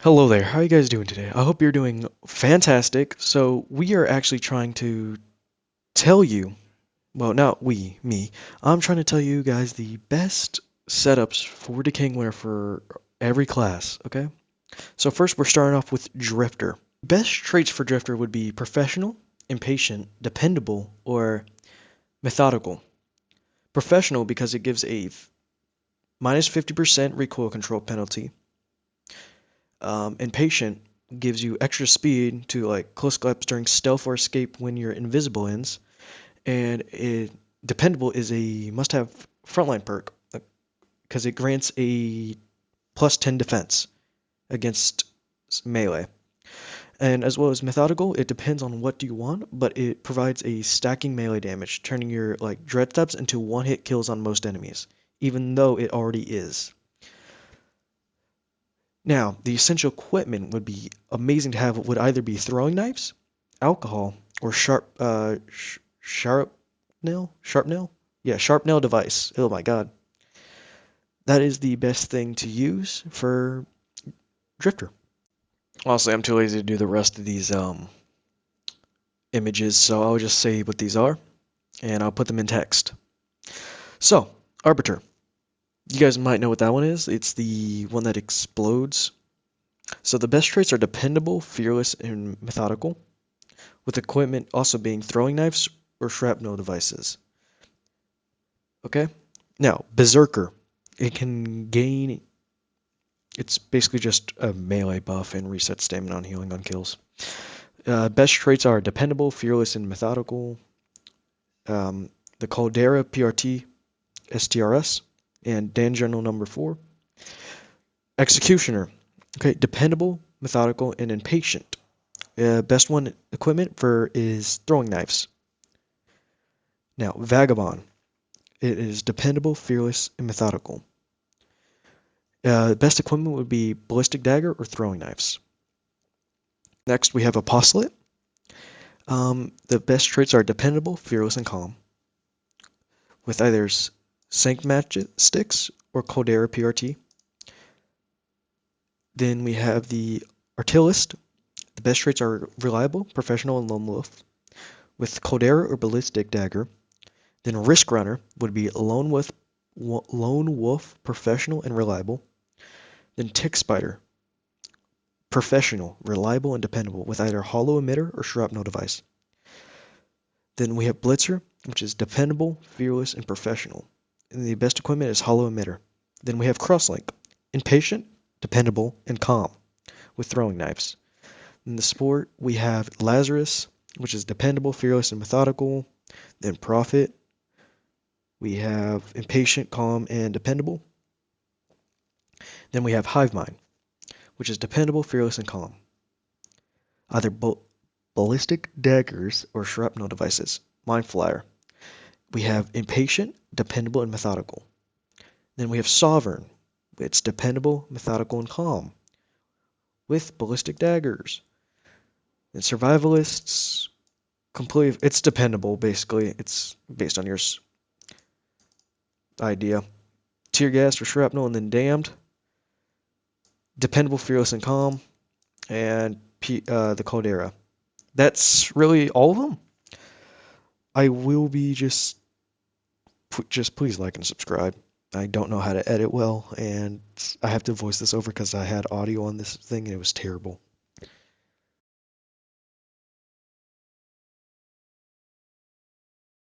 Hello there, how are you guys doing today? I hope you're doing fantastic. So, we are actually trying to tell you, well, not we, me, I'm trying to tell you guys the best setups for Decaying Winter for every class, okay? So, first, we're starting off with Drifter. Best traits for Drifter would be professional, impatient, dependable, or methodical. Professional because it gives a minus 50% recoil control penalty. Impatient gives you extra speed to like close gaps during stealth or escape when you're invisible ends, and dependable is a must-have frontline perk because it grants a plus 10 defense against melee. And as well as methodical, it depends on what do you want, but it provides a stacking melee damage, turning your like dread steps into one-hit kills on most enemies, even though it already is. Now, the essential equipment would be amazing to have would either be throwing knives, alcohol, or sharp nail? Yeah, sharp nail device. Oh my god. That is the best thing to use for Drifter. Honestly, I'm too lazy to do the rest of these images, so I'll just say what these are, and I'll put them in text. So, Arbiter. You guys might know what that one is. It's the one that explodes. So the best traits are dependable, fearless, and methodical, with equipment also being throwing knives or shrapnel devices. Okay? Now, Berserker. It can gain. It's basically just a melee buff and reset stamina on healing on kills. Best traits are dependable, fearless, and methodical. The Caldera PRT STRS and Dan General number 4. Executioner. Okay, dependable, methodical, and impatient. Best one equipment for is throwing knives. Now, Vagabond. It is dependable, fearless, and methodical. Best equipment would be ballistic dagger or throwing knives. Next, we have Apostolate. The best traits are dependable, fearless, and calm, with either Sanct Matchsticks or Caldera PRT. Then we have the Artillist. The best traits are reliable, professional, and lone wolf, with Caldera or ballistic dagger. Then Risk Runner would be lone wolf, professional, and reliable. Then Tick Spider, professional, reliable, and dependable, with either hollow emitter or shrapnel device. Then we have Blitzer, which is dependable, fearless, and professional. And the best equipment is hollow emitter. Then we have Crosslink, impatient, dependable, and calm, with throwing knives. In the sport, we have Lazarus, which is dependable, fearless, and methodical. Then Prophet, we have impatient, calm, and dependable. Then we have Hive Mind, which is dependable, fearless, and calm. Either ballistic daggers or shrapnel devices. Mind Flyer. We have impatient, dependable, and methodical. Then we have Sovereign. It's dependable, methodical, and calm, with ballistic daggers. And Survivalists, completely, it's dependable, basically. It's based on your idea. Tear gas or shrapnel, and then Damned. Dependable, fearless, and calm. And the Caldera. That's really all of them. I will be just please like and subscribe. I don't know how to edit well, and I have to voice this over because I had audio on this thing and it was terrible.